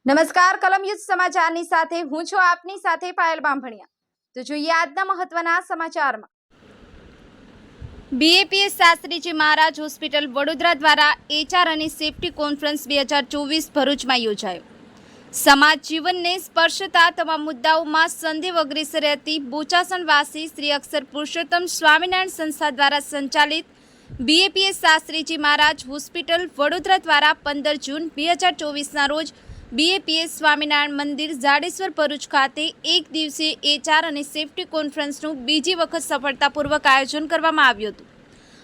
નમસ્કાર કલમ યુદ્ધ સમાચારની સાથે હું છું આપની સાથે પાયલ બામભણિયા। તો જોઈએ આજના મહત્વના સમાચારમાં। બીએપીએસ શાસ્ત્રીજી મહારાજ હોસ્પિટલ વડોદરા દ્વારા એચઆર અને સેફટી કોન્ફરન્સ 2024 ભરૂચમાં યોજાયો। સમાજ જીવનને સ્પર્શતા તમામ મુદ્દાઓમાં સંદેહ અગ્રેસર રહેતી બોચાસણવાસી શ્રી અક્ષર પુરુષોત્તમ સ્વામિનારાયણ સંસ્થા દ્વારા સંચાલિત બીએપીએસ શાસ્ત્રીજી મહારાજ હોસ્પિટલ વડોદરા દ્વારા 15 જૂન 2024ના રોજ બીએપીએસ સ્વામિનારાયણ મંદિર જાડેશ્વર ભરૂચ ખાતે એક દિવસીય એચઆર અને સેફટી કોન્ફરન્સનું બીજી વખત સફળતાપૂર્વક આયોજન કરવામાં આવ્યું હતું।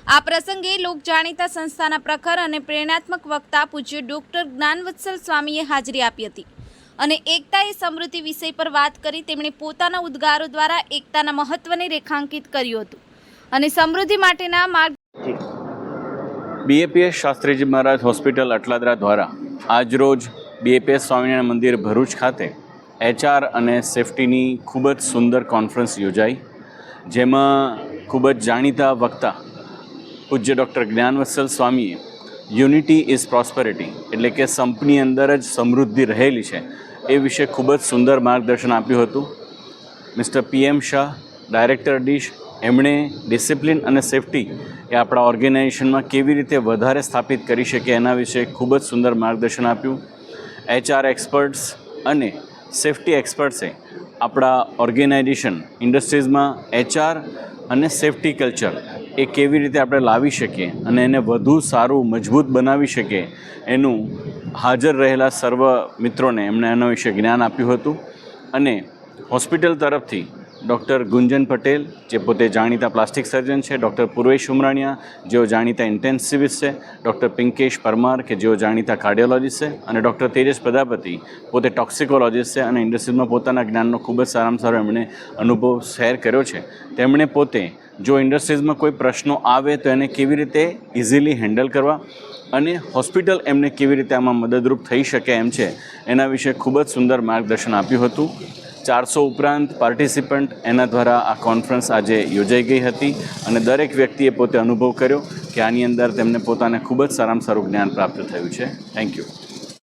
આ પ્રસંગે લોક જાણીતા સંસ્થાના પ્રખર અને પ્રેરણાત્મક વક્તા પૂજ્ય ડૉક્ટર જ્ઞાનવત્સલ સ્વામીએ હાજરી આપી હતી અને એકતા એ સમૃદ્ધિ વિષય પર વાત કરી તેમણે પોતાના ઉદ્ગારો દ્વારા એકતાના મહત્વને રેખાંકિત કર્યું હતું અને સમૃદ્ધિ માટેના માર્ગ બીએપીએસ શાસ્ત્રીજી મહારાજ હોસ્પિટલ અટલાદરા દ્વારા આજરોજ બીએપીએસ સ્વામિનારાયણ મંદિર ભરૂચ ખાતે એચઆર અને સેફટીની ખૂબ જ સુંદર કોન્ફરન્સ યોજાઈ, જેમાં ખૂબ જ જાણીતા વક્તા પૂજ્ય ડૉક્ટર જ્ઞાનવત્સલ સ્વામીએ યુનિટી ઇઝ પ્રોસ્પેરિટી એટલે કે સંપની અંદર જ સમૃદ્ધિ રહેલી છે એ વિશે ખૂબ જ સુંદર માર્ગદર્શન આપ્યું હતું। Mister PM Shah, director dish, એમણે ડિસિપ્લિન અને સેફટી એ આપણા ઓર્ગેનાઇઝેશનમાં કેવી રીતે વધારે સ્થાપિત કરી શકે એના વિશે ખૂબ જ સુંદર માર્ગદર્શન આપ્યું। એચઆર એક્સપર્ટ્સ અને સેફટી એક્સપર્ટ્સે આપણા ઓર્ગેનાઇઝેશન ઇન્ડસ્ટ્રીઝમાં એચઆર અને સેફટી કલ્ચર એ કેવી રીતે આપણે લાવી શકીએ અને એને વધુ સારું મજબૂત બનાવી શકીએ એનું હાજર રહેલા સર્વ મિત્રોને એમણે એના વિશે જ્ઞાન આપ્યું હતું। અને હોસ્પિટલ તરફથી ડૉક્ટર ગુંજન પટેલ, જે પોતે જાણીતા પ્લાસ્ટિક સર્જન છે, ડૉક્ટર પૂર્વેશ ઉમરાણીયા, જેઓ જાણીતા ઇન્ટેન્સિવિસ્ટ છે, ડૉક્ટર પિંકેશ પરમાર કે જેઓ જાણીતા કાર્ડિયોલોજીસ્ટ છે, અને ડૉક્ટર તેજસ પ્રજાપતિ પોતે ટોક્સિકોલોજીસ્ટ છે અને ઇન્ડસ્ટ્રીઝમાં પોતાના જ્ઞાનનો ખૂબ જ સારામાં સારો એમણે અનુભવ શેર કર્યો છે। તેમણે પોતે જો ઇન્ડસ્ટ્રીઝમાં કોઈ પ્રશ્નો આવે તો એને કેવી રીતે ઇઝીલી હેન્ડલ કરવા અને હોસ્પિટલ એમને કેવી રીતે આમાં મદદરૂપ થઈ શકે એમ છે એના વિશે ખૂબ જ સુંદર માર્ગદર્શન આપ્યું હતું। 400 ઉપરાંત પાર્ટિસિપન્ટ એના દ્વારા આ કોન્ફરન્સ આજે યોજાઈ ગઈ હતી અને દરેક વ્યક્તિએ પોતે અનુભવ કર્યો કે આની અંદર તેમને પોતાને ખૂબ જ સારામાં સારું જ્ઞાન પ્રાપ્ત થયું છે। Thank you.